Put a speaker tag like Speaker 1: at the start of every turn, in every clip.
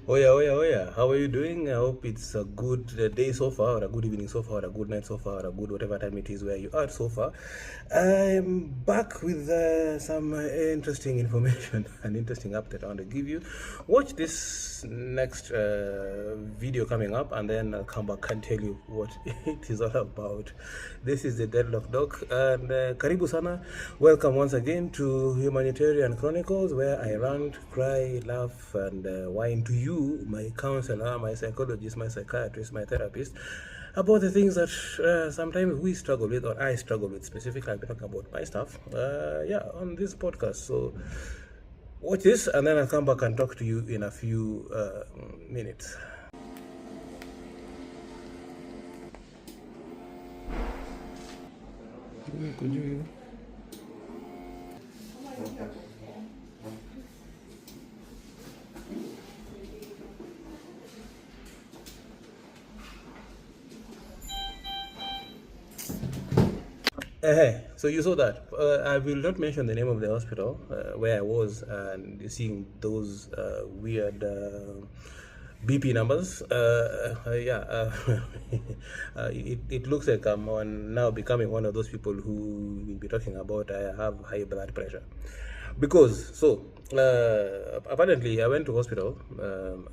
Speaker 1: Oh yeah. How are you doing? I hope it's a good day so far, or a good evening so far, or a good night so far, or a good whatever time it is where you are so far. I'm back with some interesting information, an interesting update I want to give you. Watch this next video coming up, and then I'll come back and tell you what it is all about. This is the Deadlock Doc, and Karibu Sana. Welcome once again to Humanitarian Chronicles, where I rant, cry, laugh, and whine to you, my counselor, my psychologist, my psychiatrist, my therapist, about the things that sometimes we struggle with, or I struggle with specifically. I'll be talking about my stuff, on this podcast. So watch this, and then I'll come back and talk to you in a few minutes. Could you? So you saw that. I will not mention the name of the hospital where I was and seeing those weird BP numbers. It looks like I'm now becoming one of those people who will be talking about I have high blood pressure. Because, apparently I went to hospital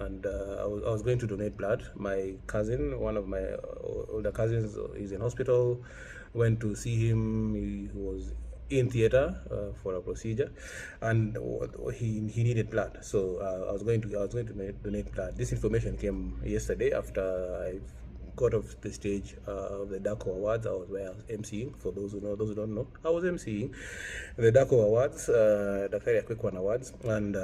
Speaker 1: and I was going to donate blood. My cousin, one of my older cousins, is in hospital. Went to see him. He was in theater for a procedure, and he needed blood. So I was going to donate blood. This information came yesterday after I got off the stage of the DACO Awards. I was where I was emceeing. For those who know, those who don't know, I was emceeing the DACO Awards, the very quick one awards, and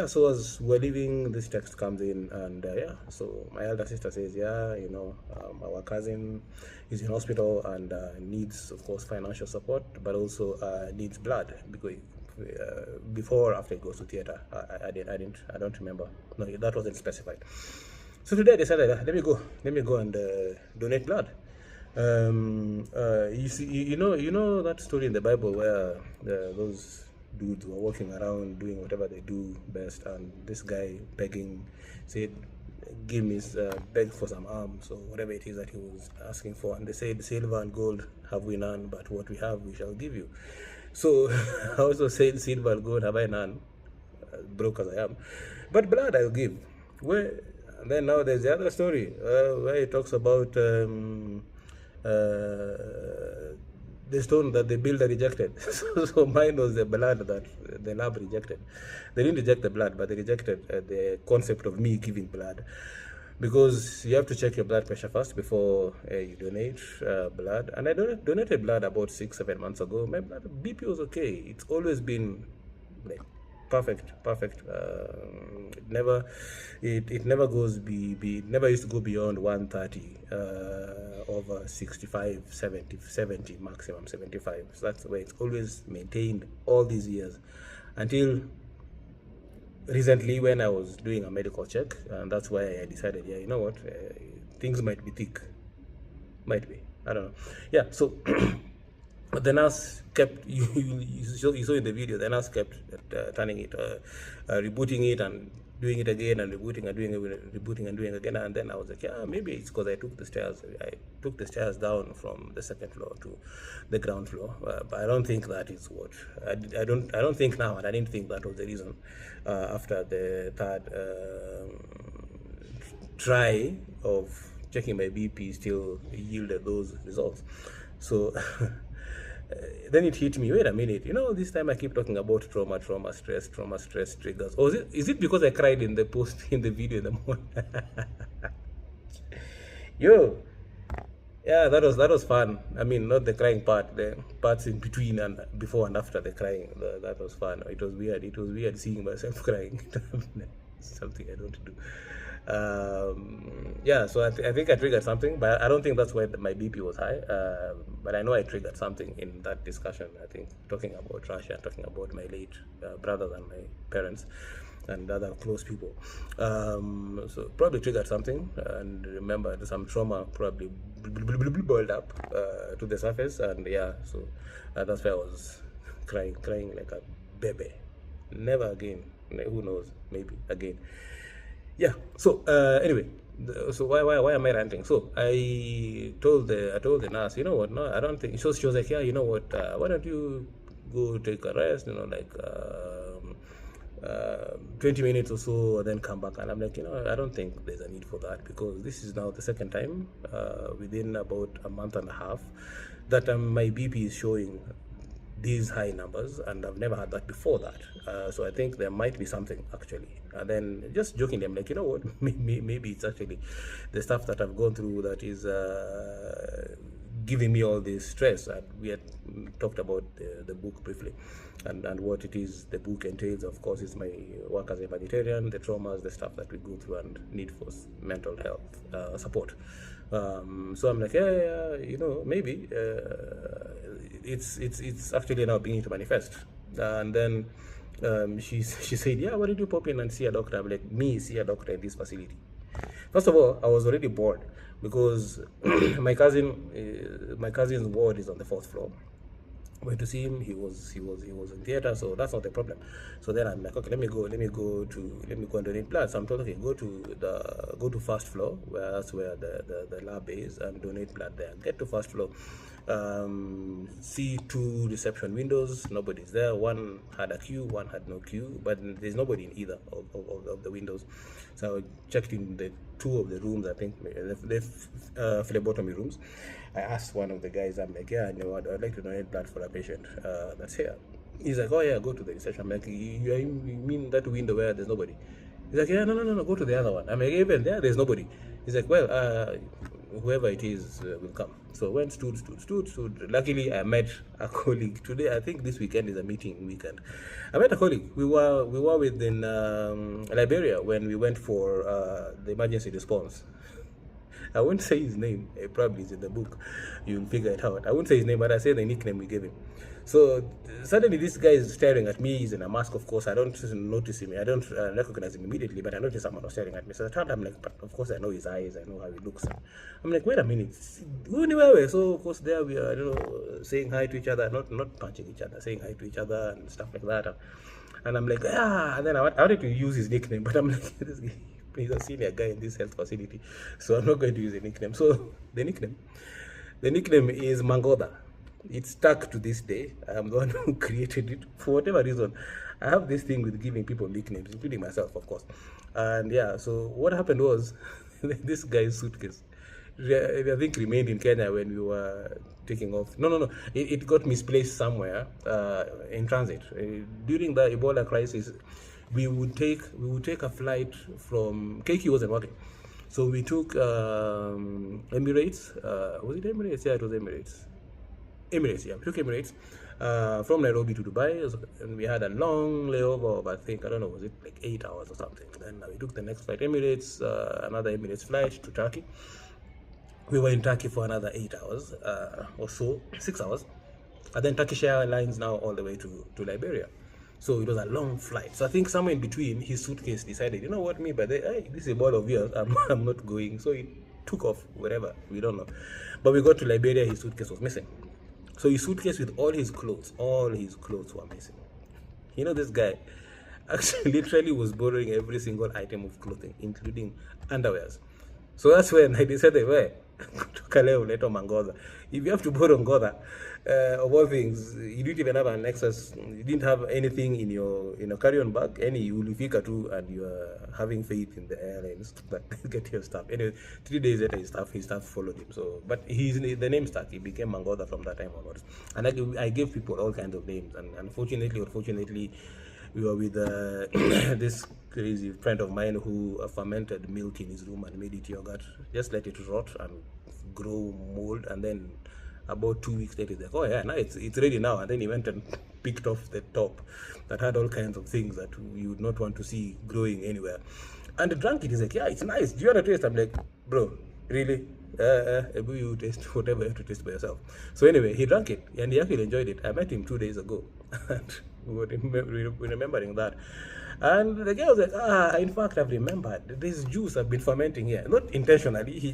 Speaker 1: so as we're leaving, this text comes in, and so my elder sister says, our cousin is in hospital and needs, of course, financial support, but also needs blood because before or after he goes to theater. I don't remember. No, that wasn't specified. So today I decided, let me go and donate blood. You know that story in the Bible where those dudes were walking around doing whatever they do best, and this guy begging said, "Give me, beg for some alms or whatever it is that he was asking for," and they said, "Silver and gold have we none, but what we have we shall give you." So I also said, "Silver and gold have I none, broke as I am, but blood I'll give." And then now there's the other story where he talks about the stone that the builder rejected. So mine was the blood that the lab rejected. They didn't reject the blood, but they rejected the concept of me giving blood. Because you have to check your blood pressure first before you donate blood. And I donated blood about 6-7 months ago. My blood BP was okay. It's always been like perfect. It never goes it never used to go beyond 130 over 65, 70 maximum 75. So that's the way it's always maintained all these years until recently when I was doing a medical check, and that's why I decided, you know what, things might be thick, might be, I don't know. So the nurse kept, you saw in the video, the nurse kept turning it, rebooting it and doing it again, and rebooting and doing again. And then I was like, maybe it's because I took the stairs down from the second floor to the ground floor. But I don't think that is what, I don't think now, and I didn't think that was the reason after the third try of checking my BP still yielded those results. So then it hit me, wait a minute, this time I keep talking about trauma, stress triggers. Or is it because I cried in the post, in the video in the morning? That was fun. I mean, not the crying part, the parts in between and before and after the crying. That was fun. It was weird seeing myself crying. Something I don't do. So I think I triggered something, but I don't think that's why my BP was high. But I know I triggered something in that discussion. I think talking about Russia, talking about my late brothers and my parents and other close people. So probably triggered something, and remember some trauma probably boiled up to the surface, and so that's why I was crying like a baby. Never again. Who knows? Maybe again. Yeah. So anyway, so why am I ranting? So I told the nurse, you know what? No, I don't think. So she was like, yeah, you know what? Why don't you go take a rest? 20 minutes or so, and then come back. And I'm like, I don't think there's a need for that, because this is now the second time within about a month and a half that my BP is showing these high numbers, and I've never had that before that. So I think there might be something actually. And then just jokingly, I'm like, you know what? Maybe it's actually the stuff that I've gone through that is giving me all this stress. And we had talked about the book briefly, and what it is the book entails. Of course, is my work as a humanitarian, the traumas, the stuff that we go through, and need for mental health support. So I'm like, yeah, maybe it's actually now beginning to manifest. And then she said, yeah, why did you pop in and see a doctor? I'm like, me see a doctor in this facility? First of all, I was already bored, because my cousin's ward is on the 4th floor. Went to see him. He was in theater, so that's not a problem. So then I'm like, okay, let me go and donate blood. So I'm told, okay, go to first floor, where that's where the lab is, and donate blood there. Get to first floor, see 2 reception windows. Nobody's there. One had a queue, one had no queue, but there's nobody in either of the windows. So I checked in the 2 of the rooms, I think the phlebotomy rooms. I asked one of the guys, I'm like, yeah, I'd like to donate blood for a patient that's here. He's like, oh yeah, go to the reception. I'm like, you mean that window where there's nobody? He's like, yeah, no, go to the other one. I'm like, even there's nobody. He's like, well, whoever it is will come. So I went, stood. Luckily, I met a colleague today. I think this weekend is a meeting weekend. I met a colleague. We were within Liberia when we went for the emergency response. I won't say his name. It probably is in the book. You'll figure it out. I won't say his name, but I say the nickname we gave him. So suddenly this guy is staring at me. He's in a mask, of course. I don't notice him. I don't recognize him immediately, but I notice someone was staring at me. So I turned, I'm like, but of course I know his eyes. I know how he looks. I'm like, wait a minute. So of course there we are, saying hi to each other, not punching each other, saying hi to each other and stuff like that. And I'm like, and then I wanted to use his nickname, but I'm like, this guy, he's a senior guy in this health facility, so I'm not going to use a nickname. So the nickname is Mangoda. It's stuck to this day. I'm the one who created it. For whatever reason, I have this thing with giving people nicknames, including myself, of course. And yeah, so what happened was, this guy's suitcase, I think, remained in Kenya when we were taking off. No. It got misplaced somewhere in transit. During the Ebola crisis, we would take a flight from KQ wasn't working, so we took Emirates. Was it Emirates? Yeah, it was Emirates. Emirates, yeah. We took Emirates from Nairobi to Dubai, and we had a long layover of, I think, I don't know, was it like 8 hours or something. Then we took the next flight, Emirates, another Emirates flight to Turkey. We were in Turkey for another 8 hours or so, 6 hours, and then Turkish Airlines now all the way to Liberia. So it was a long flight. So I think somewhere in between, his suitcase decided, you know what, me, but hey, this is a ball of yours, I'm not going. So he took off wherever, we don't know. But we got to Liberia, his suitcase was missing. So his suitcase with all his clothes were missing. This guy actually literally was borrowing every single item of clothing, including underwears. So that's when I decided, Mangoda. If you have to borrow Ngoda, of all things, you didn't even have an excess, you didn't have anything in your carry-on bag, any ulifika too, and you are having faith in the airlines that get your stuff. Anyway, 3 days later, his stuff followed him. So, but the name stuck. He became Mangoda from that time onwards. And I gave people all kinds of names, and unfortunately, we were with this crazy friend of mine who fermented milk in his room and made it yogurt. Just let it rot and grow mold, and then about 2 weeks later, he's like, oh yeah, now it's ready now. And then he went and picked off the top that had all kinds of things that you would not want to see growing anywhere. And drank it. He's like, yeah, it's nice. Do you want to taste? I'm like, bro, really? You taste whatever you have to taste by yourself. So anyway, he drank it and he actually enjoyed it. I met him 2 days ago and we were remembering that. And the guy was like, in fact, I've remembered this juice I've been fermenting here. Not intentionally, he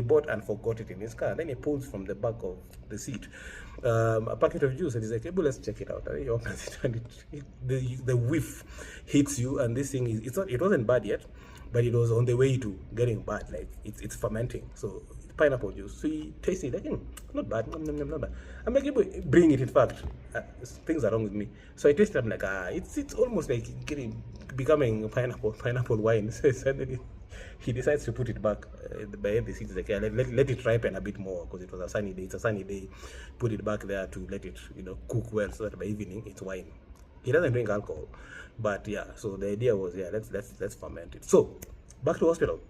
Speaker 1: bought and forgot it in his car. And then he pulls from the back of the seat a packet of juice, and he's like, hey, let's check it out. And he opens it, and the whiff hits you, and this thing it wasn't bad yet, but it was on the way to getting bad. Like it's fermenting. So pineapple juice. So he tasted it, like, not bad, not bad. I'm like, bring it. In fact, things are wrong with me. So I tasted it. I'm like, it's almost like becoming pineapple wine. So suddenly he decides to put it back. By the seeds, like, yeah, let it ripen a bit more, because it was a sunny day. It's a sunny day. Put it back there to let it, cook well, so that by evening it's wine. He doesn't drink alcohol, but yeah. So the idea was, yeah, let's ferment it. So back to hospital.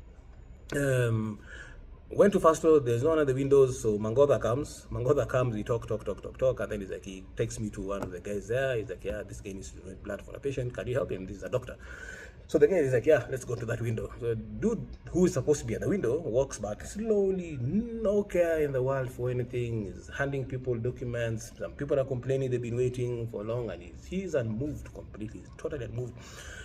Speaker 1: Went to first floor. There's no one at the windows. So Mangoda comes. We talk, and then he's like, he takes me to one of the guys there. He's like, yeah, this guy needs to donate blood for a patient. Can you help him? This is a doctor. So the guy is like, yeah, let's go to that window. So the dude who is supposed to be at the window walks back slowly, no care in the world for anything. He's handing people documents. Some people are complaining they've been waiting for long, and he's unmoved completely. He's totally unmoved.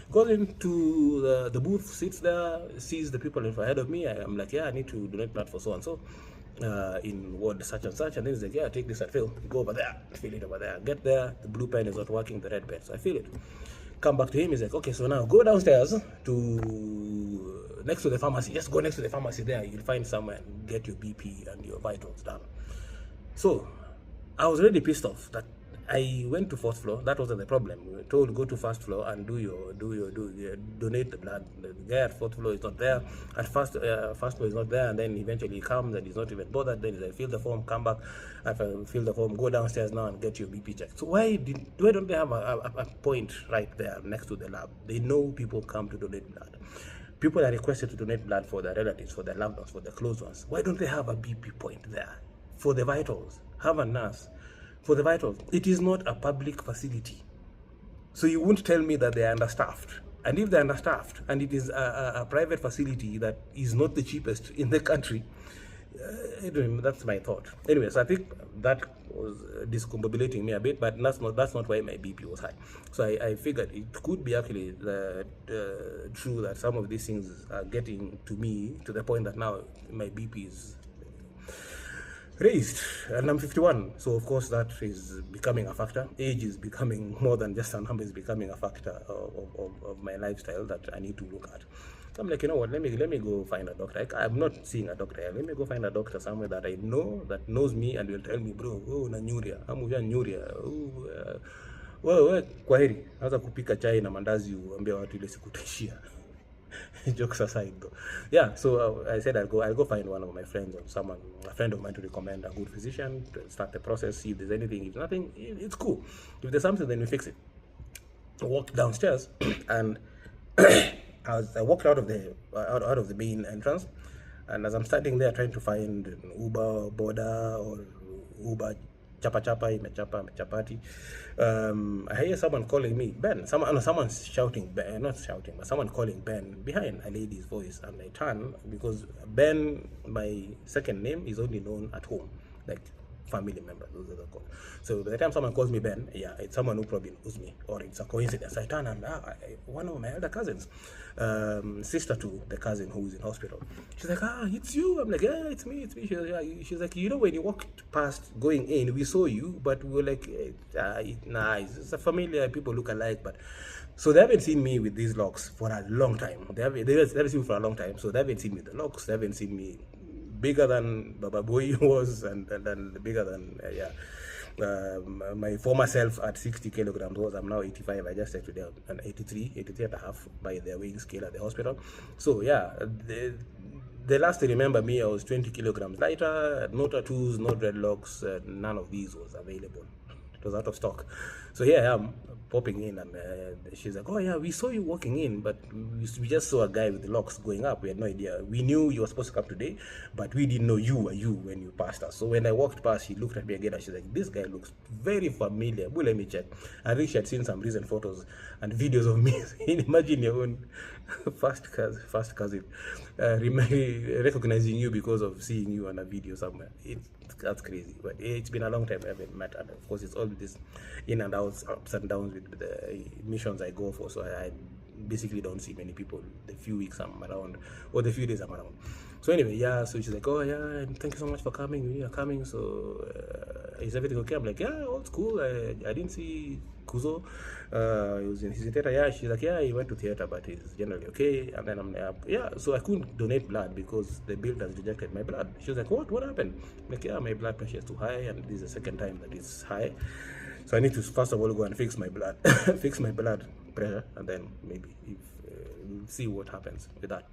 Speaker 1: Goes into the booth, sits there, sees the people ahead of me. I'm like, yeah, I need to donate blood for so and so in ward such and such. And then he's like, yeah, take this and fill. Go over there, fill it over there. Get there, the blue pen is not working, the red pen. So I fill it. Come back to him. He's like, okay, so now go downstairs to next to the pharmacy. Just go next to the pharmacy there. You'll find somewhere and get your BP and your vitals done. So I was really pissed off that I went to fourth floor. That wasn't the problem. We were told go to first floor and donate the blood. The guy at fourth floor is not there. At first floor is not there, and then eventually he comes and he's not even bothered. Then he's like, fill the form, come back. After fill the form, go downstairs now and get your BP checked. So why don't they have a point right there next to the lab? They know people come to donate blood. People are requested to donate blood for their relatives, for their loved ones, for their close ones. Why don't they have a BP point there? For the vitals, have a nurse. For the vitals, it is not a public facility. So you won't tell me that they are understaffed. And if they're understaffed, and it is a private facility that is not the cheapest in the country, that's my thought. Anyways, I think that was discombobulating me a bit, but that's not why my BP was high. So I figured it could be actually true that some of these things are getting to me to the point that now my BP is raised, and I'm 51, so of course that is becoming a factor. Age is becoming more than just a number, is becoming a factor of my lifestyle that I need to look at. So I'm like, you know what, let me go find a doctor. I'm not seeing a doctor. Let me go find a doctor somewhere that I know, that knows me, and will tell me, bro, na nyuria, amuvia nyuria, wewe kwaheri, hata kupika chai na mandazi uambia watu ile siku taishia. Jokes aside though. Yeah, so I said I'll go find one of my friends, or a friend of mine, to recommend a good physician to start the process, see if there's anything. If nothing, it's cool. If there's something, then we fix it. I walked downstairs and I walked out of the main entrance, and as I'm standing there trying to find an Uber Boda or Uber chapati, I hear someone calling me Ben. Someone's shouting Ben, not shouting, but someone calling Ben behind a lady's voice, and I turn, because Ben, my second name, is only known at home, like family members, those are the calls. So by the time someone calls me Ben, yeah, it's someone who probably knows me, or it's a coincidence. I turn and one of my elder cousins, sister to the cousin who is in hospital. She's like, it's you. I'm like, yeah, it's me. She's like, you know, when you walked past going in, we saw you, but we were like, nah, it's a familiar, people look alike, but. So they haven't seen me with these locks for a long time. They haven't seen me for a long time, so they haven't seen me with the locks. They haven't seen me bigger than Baba Boy was, and bigger than my former self at 60 kilograms was. I'm now 85. I just said today I'm 83 and a half by their weighing scale at the hospital. So yeah, the last they remember me, I was 20 kilograms lighter, no tattoos, no dreadlocks, none of these was available. It was out of stock. So here I am, popping in, and she's like, oh yeah, we saw you walking in, but we just saw a guy with the locks going up. We had no idea. We knew you were supposed to come today, but we didn't know you were you when you passed us. So when I walked past, she looked at me again and she's like, this guy looks very familiar. Well, let me check. I think she had seen some recent photos and videos of me. Imagine your own first cousin recognizing you because of seeing you on a video somewhere. That's crazy. But it's been a long time I haven't met, and of course it's all this in and outs, ups and downs with the missions I go for. So I basically don't see many people the few weeks I'm around, or the few days I'm around. So anyway, yeah, so she's like, oh yeah, thank you so much for coming. We are coming. So is everything okay? I'm like, yeah, all's cool. I didn't see Kuzo. He was in his theater. Yeah, she's like, yeah, he went to theater, but he's generally okay. And then I'm like, yeah, so I couldn't donate blood because the bill has rejected my blood. She was like, what happened? I'm like, yeah, my blood pressure is too high, and this is the second time that it's high. So I need to first of all go and fix my blood, fix my blood pressure, and then maybe if we'll see what happens with that.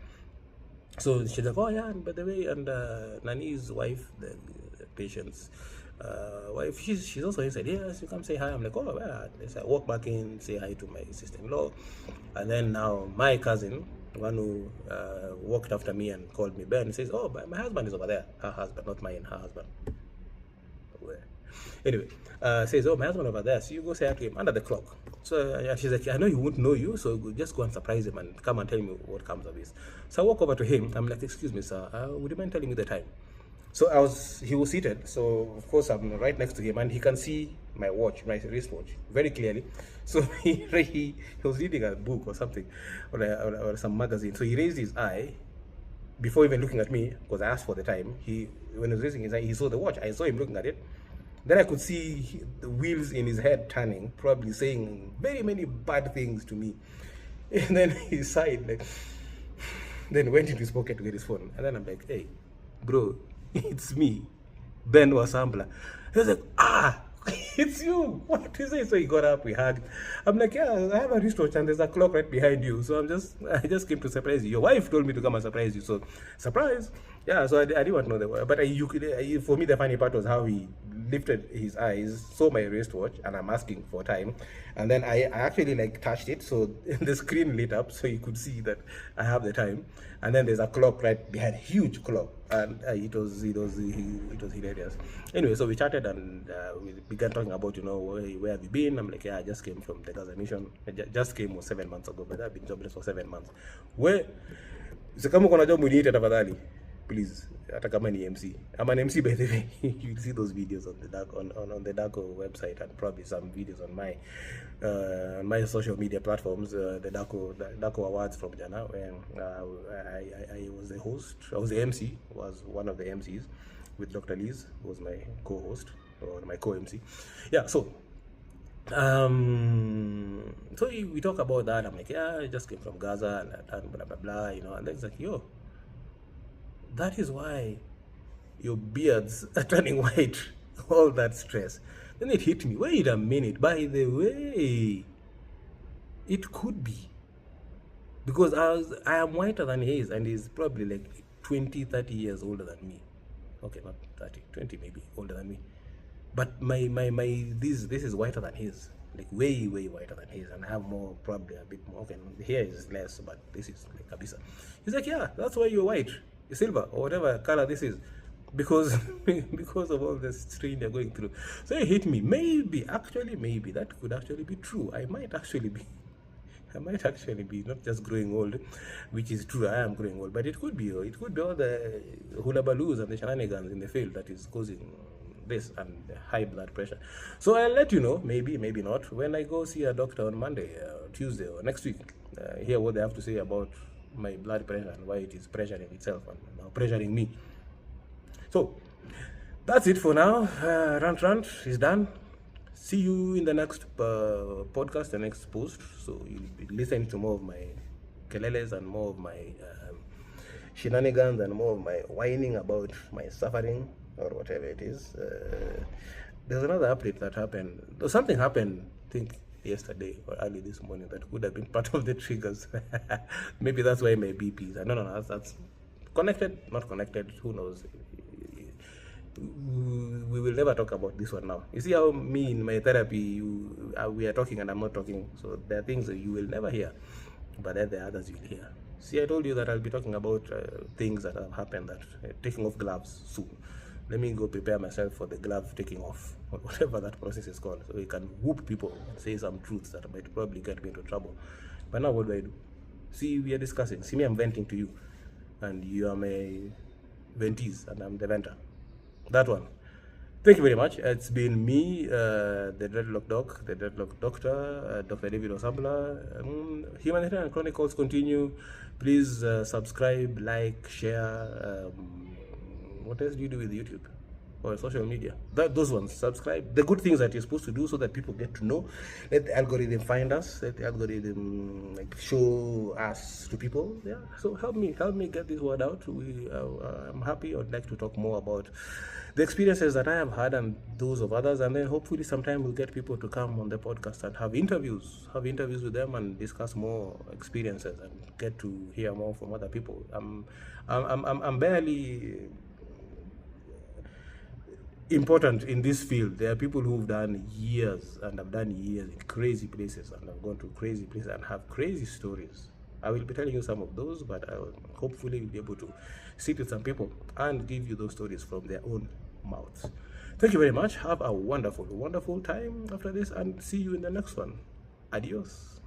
Speaker 1: So she's like, oh yeah, and by the way, and Nani's wife, the patient's wife, she's also inside. Yes, you come say hi. I'm like, oh yeah. So I walk back in, say hi to my sister-in-law, and then now my cousin, one who walked after me and called me Ben, says, oh, my husband is over there. Her husband, not mine, her husband. Anyway, says, oh, my husband over there, so you go say hi to him under the clock. So she's like, I know he won't know you, so just go and surprise him and come and tell me what comes of this. So I walk over to him. I'm like, excuse me, sir, would you mind telling me the time? So he was seated, so of course I'm right next to him, and he can see my watch, my wristwatch, very clearly. So he was reading a book or something, or some magazine. So he raised his eye before even looking at me, because I asked for the time. When he was raising his eye, he saw the watch. I saw him looking at it. Then I could see the wheels in his head turning, probably saying very many bad things to me. And then he sighed, like, then went into his pocket to get his phone. And then I'm like, hey, bro, it's me, Ben Wasambla. He was like, it's you. What is it? So he got up, we hugged. I'm like, yeah, I have a wristwatch and there's a clock right behind you. So I just came to surprise you. Your wife told me to come and surprise you. So surprise. Yeah, so I didn't want to know the word. But for me, the funny part was how he lifted his eyes, saw my wristwatch, and I'm asking for time. And then I actually like touched it, so the screen lit up, so you could see that I have the time. And then there's a clock right behind, huge clock, and it was hilarious. Anyway, so we chatted and we began talking about, where have you been? I'm like, yeah, I just came from the Gaza mission. I just came 7 months ago, but I've been jobless for 7 months. Where? So kama kuna job uniite tafadhali, please. Hata kama ni MC. I'm an MC, by the way. You'll see those videos on the DACO website, and probably some videos on my social media platforms. The DACO Awards from Jana, when I was the host. I was the MC. Was one of the MCs with Dr. Liz, who was my co-host or my co-MC. Yeah. So we talk about that. I'm like, yeah, I just came from Gaza and blah blah blah, and then it's like, yo, that is why your beards are turning white, all that stress. Then it hit me, wait a minute, by the way, it could be because I am whiter than he is, and he's probably like 20-30 years older than me. Okay, not 30, 20 maybe older than me. But this is whiter than his, like way whiter than his, and I have more, probably a bit more. Okay, here is less, but this is like Kabisa. He's like, yeah, that's why you're white, you're silver, or whatever color this is, because of all the strain you're going through. So it hit me. Maybe that could actually be true. I might actually be not just growing old, which is true. I am growing old, but it could be all the hula baloos and the shenanigans in the field that is causing this and high blood pressure. So I'll let you know, maybe not, when I go see a doctor on Monday, Tuesday, or next week, hear what they have to say about my blood pressure and why it is pressuring itself and now pressuring me. So that's it for now. Rant is done. See you in the next podcast, the next post. So you'll be listening to more of my keleles and more of my shenanigans and more of my whining about my suffering or whatever it is. There's another update that happened. Something happened, I think, yesterday or early this morning that could have been part of the triggers. Maybe that's why my BP is. I don't know. That's connected, not connected. Who knows? We will never talk about this one now. You see how me in my therapy, we are talking and I'm not talking. So there are things that you will never hear, but then there are others you'll hear. See, I told you that I'll be talking about things that have happened, that taking off gloves soon. Let me go prepare myself for the glove taking off, or whatever that process is called, so we can whoop people and say some truths that might probably get me into trouble. But now what do I do? See, we are discussing. See me, I'm venting to you, and you are my ventees, and I'm the venter. That one. Thank you very much. It's been me, the Dreadlock Doc, the Dreadlock Doctor, Dr. David Osambla. Humanitarian Chronicles continue. Please subscribe, like, share. What else do you do with YouTube? or social media. Those ones, subscribe. The good things that you're supposed to do so that people get to know. Let the algorithm find us. Let the algorithm like show us to people. Yeah. So help me get this word out. I'm happy. I'd like to talk more about the experiences that I have had and those of others, and then hopefully sometime we'll get people to come on the podcast and have interviews with them and discuss more experiences and get to hear more from other people. I'm barely important in this field. There are people who've done years and have done years in crazy places and have gone to crazy places and have crazy stories. I will be telling you some of those, but I will hopefully be able to sit with some people and give you those stories from their own mouths. Thank you very much. Have a wonderful, wonderful time after this, and see you in the next one. Adios.